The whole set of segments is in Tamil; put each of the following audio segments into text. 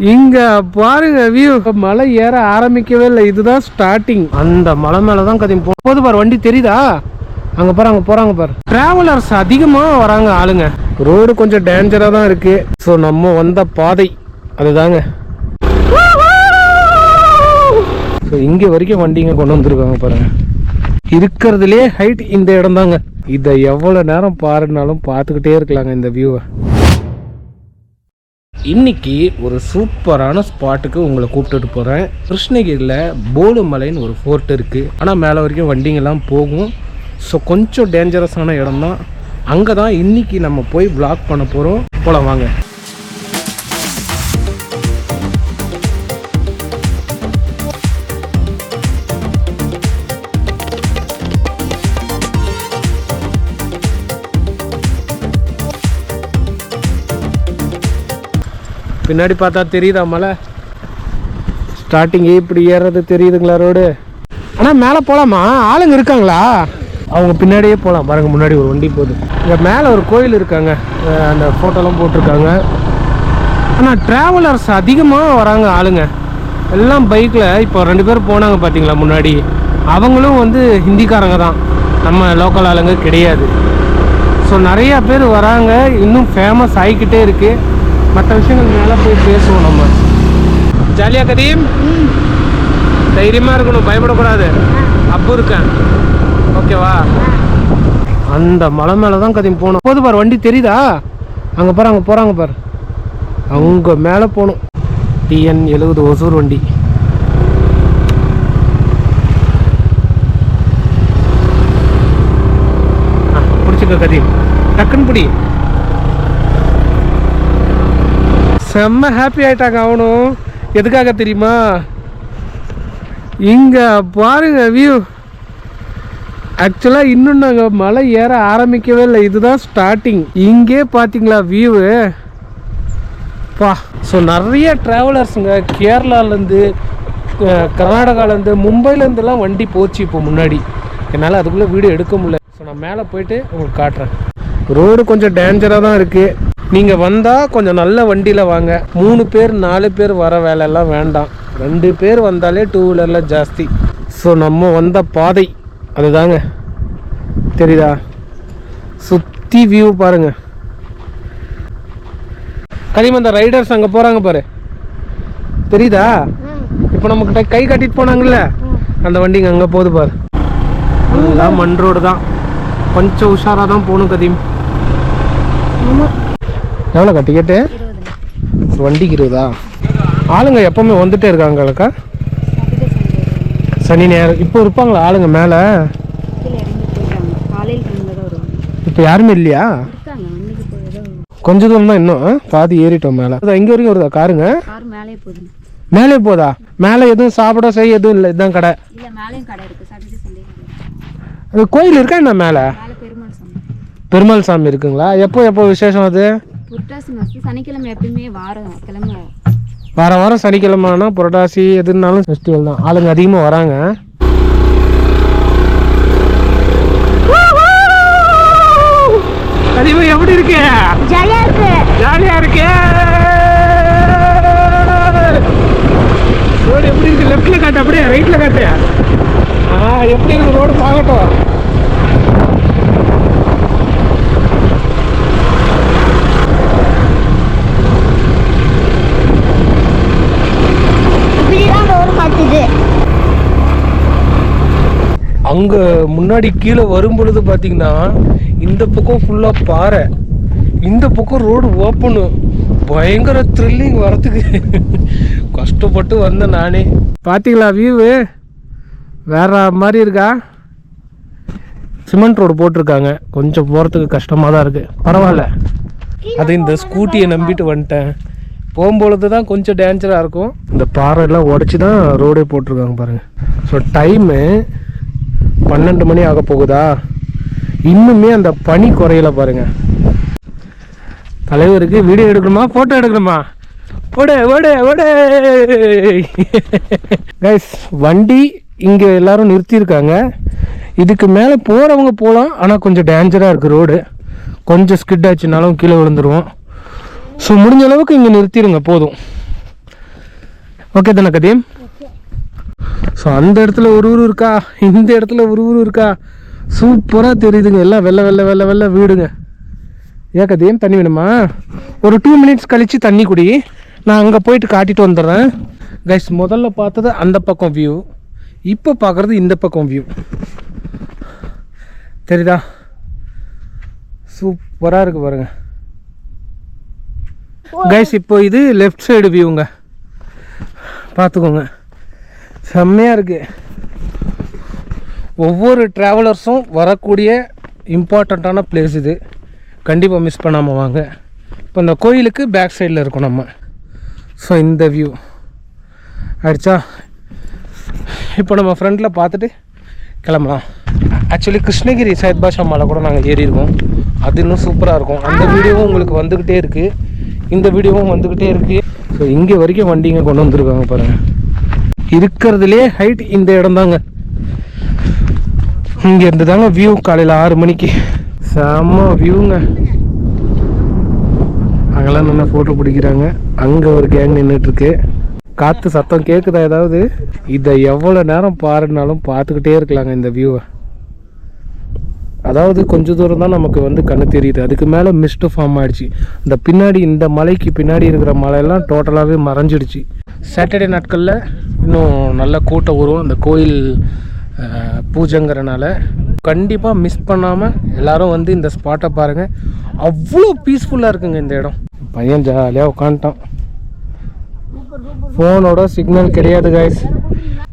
இங்க பாருங்க வியூ. மலை ஏற ஆரம்பிக்கவே இல்லை, இதுதான் ஸ்டார்டிங். அந்த மலை மேலதான் கதையும் போகுது பாரு. வண்டி தெரியுதா? அங்க பாரு, அங்க போறாங்க பாரு. டிராவலர்ஸ் அதிகமா வராங்க ஆளுங்க. ரோடு கொஞ்சம் டேஞ்சரா தான் இருக்கு. ஸோ நம்ம வந்த பாதை அதுதாங்க. ஸோ இங்க வரைக்கும் வண்டிங்க கொண்டு வந்துருக்காங்க பாருங்க. இருக்கிறதுலே ஹைட் இந்த இடம் தாங்க. இதை எவ்வளவு நேரம் பாருனாலும் பார்த்துக்கிட்டே இருக்கலாங்க இந்த வியூவை. இன்னைக்கு ஒரு சூப்பரான ஸ்பாட்டுக்கு உங்களை கூப்பிட்டுட்டு போகிறேன். கிருஷ்ணகிரியில் போலுமலைன்னு ஒரு ஃபோர்ட் இருக்குது. ஆனால் மேலே வரைக்கும் வண்டிங்கெல்லாம் போகும். ஸோ கொஞ்சம் டேஞ்சரஸான இடம் தான். அங்கே தான் இன்றைக்கி நம்ம போய் வ்ளாக் பண்ண போகிறோம். போகலாம் வாங்க. பின்னாடி பார்த்தா தெரியுதா மலை? ஸ்டார்டிங்கே இப்படி ஏறுறது தெரியுதுங்களா ரோடு? ஆனால் மேலே போகலாமா? ஆளுங்க இருக்காங்களா? அவங்க பின்னாடியே போகலாம் பாருங்க. முன்னாடி ஒரு வண்டி போகுது. இங்கே மேலே ஒரு கோயில் இருக்காங்க, அந்த ஃபோட்டோலாம் போட்டிருக்காங்க. ஆனால் ட்ராவலர்ஸ் அதிகமாக வராங்க ஆளுங்க எல்லாம் பைக்கில். இப்போ 2 பேர் போனாங்க பார்த்தீங்களா முன்னாடி. அவங்களும் ஹிந்திக்காரங்க தான், நம்ம லோக்கல் ஆளுங்க கிடையாது. ஸோ நிறையா பேர் வராங்க. இன்னும் ஃபேமஸ் ஆகிக்கிட்டே இருக்குது. மற்ற விஷயங்கள் மேலே போய் பேசுவோம் நம்ம. ஜாலியாக கதீம், தைரியமாக இருக்கணும், பயப்படக்கூடாது. அப்போ இருக்கேன், ஓகேவா? அந்த மலை மேலே தான் கதீம் போகணும். போது பாரு, வண்டி தெரியுதா? அங்கே பாரு, அங்கே போகிறாங்க பாரு. அவங்க மேலே போகணும். TN 70 ஒசூர் வண்டி. பிடிச்சிக்க கதீம், டக்குன்னு பிடி. செம்ம ஹாப்பி ஆகிட்டாங்க அவனும். எதுக்காக தெரியுமா? இங்கே பாருங்க வியூ. ஆக்சுவலாக இன்னும் நாங்கள் மலை ஏற ஆரம்பிக்கவே இல்லை, இதுதான் ஸ்டார்டிங். இங்கே பார்த்தீங்களா வியூவு பா. ஸோ நிறைய ட்ராவலர்ஸுங்க கேரளாலேருந்து, கர்நாடகாலேருந்து, மும்பைலேருந்துலாம் வண்டி போச்சு இப்போ முன்னாடி. என்னால் அதுக்குள்ளே வீடியோ எடுக்க முடியல. ஸோ நான் மேலே போயிட்டு உங்களுக்கு காட்டுறேன். ரோடு கொஞ்சம் டேஞ்சராக தான் இருக்குது. நீங்கள் வந்தால் கொஞ்சம் நல்ல வண்டியில் வாங்க. 3 பேர் 4 பேர் வர வேலையெல்லாம் வேண்டாம். 2 பேர் வந்தாலே 2 வீலரில் ஜாஸ்தி. ஸோ நம்ம வந்த பாதை அதுதாங்க. தெரியுதா? சுற்றி வியூ பாருங்கள். கரிம அந்த ரைடர்ஸ் அங்கே போகிறாங்க பாரு, தெரியுதா? இப்போ நமக்கு கை காட்டிட்டு போனாங்கல்ல, அந்த வண்டிங்க அங்கே போகுது பாரு. அதுதான் மண் ரோடு தான். கொஞ்சம் உஷாராக தான் போகணும் கதீம். எவ்வளோக்கா டிக்கெட்டு? வண்டிக்கு 20. ஆளுங்க எப்பவுமே வந்துட்டே இருக்காங்கக்கா? சனி நேரம் இப்போ இருப்பாங்களா ஆளுங்க மேலே? இப்போ யாருமே இல்லையா? கொஞ்ச தூரம் தான், இன்னும் பாதி ஏறிட்டோம் மேலே. இங்கே வரைக்கும் வருதா காருங்க? மேலே போதா? மேலே எதுவும் சாப்பிட செய்ய எதுவும் இல்லை, இதுதான் கடை. அது கோயில் இருக்கா என்ன மேலே? பெருமாள் சாமி இருக்குங்களா? எப்போ விசேஷம் அது? சனிக்கிழமை எப்பயுமே வாரம் வாரம் சனிக்கிழமைனா புரட்டாசி எதுனாலும் ஃபெஸ்டிவல் தான். ஆளுங்க அதிகமாக வராங்க. எப்படி இருக்கு? ஜாலியா இருக்கு. ரோடு எப்படி இருக்கு? லெஃப்ட்ல காட்டு, அப்படியே ரைட்ல காட்டு. எப்படி இருக்கு ரோடு பார்க்கட்டும். அங்கே முன்னாடி கீழே வரும் பொழுது பார்த்தீங்கன்னா இந்த பக்கம் ஃபுல்லாக பாறை, இந்த பக்கம் ரோடு ஓப்பனு. பயங்கர த்ரில்லிங் வரத்துக்கு. கஷ்டப்பட்டு வந்தேன் நானே. பார்த்தீங்களா வியூவு? வேற மாதிரி இருக்கா? சிமெண்ட் ரோடு போட்டிருக்காங்க. கொஞ்சம் போகிறதுக்கு கஷ்டமாக தான் இருக்குது. பரவாயில்ல, அது இந்த ஸ்கூட்டியை நம்பிட்டு வந்துட்டேன். போகும்பொழுது தான் கொஞ்சம் டேஞ்சராக இருக்கும். இந்த பாறையெல்லாம் உடச்சி தான் ரோடே போட்டிருக்காங்க பாருங்கள். ஸோ டைமு 12 மணி ஆக போகுதா? இன்னுமே அந்த பனி குறையில பாருங்க. தலைவருக்கு வீடியோ எடுக்கணுமா ஃபோட்டோ எடுக்கணுமா? ஓடே ஓடே ஓடே கைஸ், வண்டி இங்கே எல்லாரும் நிறுத்தியிருக்காங்க. இதுக்கு மேலே போகிறவங்க போகலாம், ஆனால் கொஞ்சம் டேஞ்சராக இருக்குது ரோடு. கொஞ்சம் ஸ்கிட் ஆச்சுனாலும் கீழே விழுந்துருவோம். ஸோ முடிஞ்ச அளவுக்கு இங்கே நிறுத்திடுங்க போதும். ஓகே தானே கதீம்? ஸோ அந்த இடத்துல ஒரு ஊர் இருக்கா, இந்த இடத்துல ஒரு ஊர் இருக்கா, சூப்பராக தெரியுதுங்க. எல்லாம் வெள்ளை வெள்ளை வெள்ளை வெள்ளை வீடுங்க. ஏன் கதீம் தண்ணி வேணுமா? ஒரு 2 மினிட்ஸ் கழித்து தண்ணி குடி, நான் அங்கே போயிட்டு காட்டிட்டு வந்துடுறேன். கைஸ், முதல்ல பார்த்தது அந்த பக்கம் வியூ, இப்போ பார்க்குறது இந்த பக்கம் வியூ. தெரியுதா? சூப்பராக இருக்குது பாருங்க கைஸ். இப்போ இது லெஃப்ட் சைடு வியூங்க, பார்த்துக்கோங்க. செம்மையாக இருக்குது. ஒவ்வொரு ட்ராவலர்ஸும் வரக்கூடிய இம்பார்ட்டண்ட்டான பிளேஸ் இது, கண்டிப்பாக மிஸ் பண்ணாமல் வாங்க. இப்போ இந்த கோயிலுக்கு பேக் சைடில் இருக்கும் நம்ம. ஸோ இந்த வியூ ஆயிடுச்சா? இப்போ நம்ம ஃப்ரண்டில் பார்த்துட்டு கிளம்பலாம். ஆக்சுவலி கிருஷ்ணகிரி சையத் பாஷா மலை கூட நாங்கள் ஏறியிருக்கோம், அது இன்னும் சூப்பராக இருக்கும். அந்த வீடியோவும் உங்களுக்கு வந்துக்கிட்டே இருக்குது, இந்த வீடியோவும் வந்துக்கிட்டே இருக்குது. ஸோ இங்கே வரைக்கும் வண்டிங்க கொண்டு வந்துருக்காங்க பாருங்கள். இருக்கிறதுலே ஹைட் இந்த இடம் தாங்க. இங்கே இருந்து தாங்க வியூ காலையில் 6 மணிக்கு செம்ம வியூங்க. அங்கெல்லாம் நின்று ஃபோட்டோ பிடிக்கிறாங்க. அங்கே ஒரு கேங் நின்றுட்டுருக்கு. காற்று சத்தம் கேட்குதா ஏதாவது? இதை எவ்வளோ நேரம் பாருனாலும் பார்த்துக்கிட்டே இருக்கலாங்க இந்த வியூவை. அதாவது கொஞ்சம் தூரம் தான் நமக்கு வந்து கண்ணு தெரியுது, அதுக்கு மேலே மிஸ்ட் ஃபார்ம் ஆகிடுச்சு. இந்த பின்னாடி இந்த மலைக்கு பின்னாடி இருக்கிற மலையெல்லாம் டோட்டலாகவே மறைஞ்சிடுச்சு. சாட்டர்டே நாட்களில் இன்னும் நல்ல கூட்டம் வரும் அந்த கோயில் பூஜைங்கிறனால. கண்டிப்பாக மிஸ் பண்ணாமல் எல்லோரும் வந்து இந்த ஸ்பாட்டை பாருங்கள். அவ்வளோ பீஸ்ஃபுல்லாக இருக்குங்க இந்த இடம். பையன் ஜாலியாக உட்காந்துட்டான். ஃபோனோட சிக்னல் கிடையாது கைஸ்.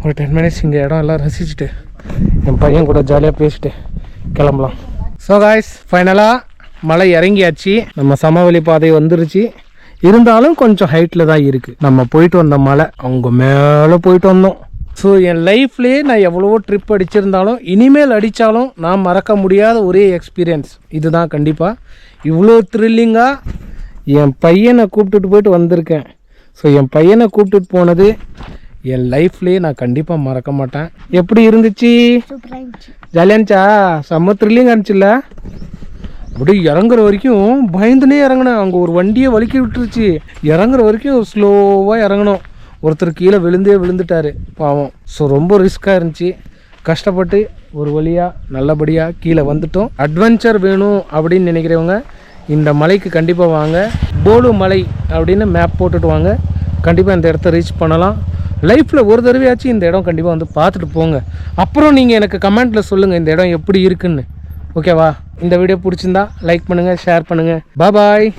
ஒரு 10 மினிட்ஸ் இங்கே இடம் எல்லாம் ரசிச்சுட்டு என் பையன் கூட ஜாலியாக பேசிட்டு கிளம்பலாம். ஸோ கைஸ், ஃபைனலாக மலை இறங்கியாச்சு. நம்ம சமவெளி பாதை வந்துருச்சு. இருந்தாலும் கொஞ்சம் ஹைட்டில் தான் இருக்குது. நம்ம போயிட்டு வந்த மலை அவங்க மேலே போயிட்டு வந்தோம். ஸோ என் லைஃப்லேயே நான் எவ்வளவோ ட்ரிப் அடிச்சிருந்தாலும் இனிமேல் அடித்தாலும் நான் மறக்க முடியாத ஒரே எக்ஸ்பீரியன்ஸ் இதுதான். கண்டிப்பாக இவ்வளோ த்ரில்லிங்காக என் பையனை கூப்பிட்டுட்டு போயிட்டு வந்திருக்கேன். ஸோ என் பையனை கூப்பிட்டுட்டு போனது என் லைஃப்லேயே நான் கண்டிப்பாக மறக்க மாட்டேன். எப்படி இருந்துச்சு? ஜாலியாக இருந்துச்சா? செம்ம த்ரில்லிங்காக இருந்துச்சுல்ல? அப்படியே இறங்குற வரைக்கும் பயந்துனே இறங்கினேன். அங்கே ஒரு வண்டியை வலிக்கி விட்டுருச்சு. இறங்குற வரைக்கும் ஸ்லோவாக இறங்கணும். ஒருத்தர் கீழே விழுந்துட்டார் பாவம். ஸோ ரொம்ப ரிஸ்க்காக இருந்துச்சு. கஷ்டப்பட்டு ஒரு வழியாக நல்லபடியாக கீழே வந்துட்டோம். அட்வென்ச்சர் வேணும் அப்படின்னு நினைக்கிறவங்க இந்த மலைக்கு கண்டிப்பாக வாங்க. போலு மலை அப்படின்னு மேப் போட்டுட்டு வாங்க. கண்டிப்பாக இந்த இடத்த ரீச் பண்ணலாம். லைஃப்பில் ஒரு தடவையாச்சும் இந்த இடம் கண்டிப்பாக வந்து பார்த்துட்டு போங்க. அப்புறம் நீங்கள் எனக்கு கமெண்ட்டில் சொல்லுங்கள் இந்த இடம் எப்படி இருக்குன்னு. ஓகேவா? இந்த வீடியோ பிடிச்சிருந்தா லைக் பண்ணுங்கள், ஷேர் பண்ணுங்கள். பாய்.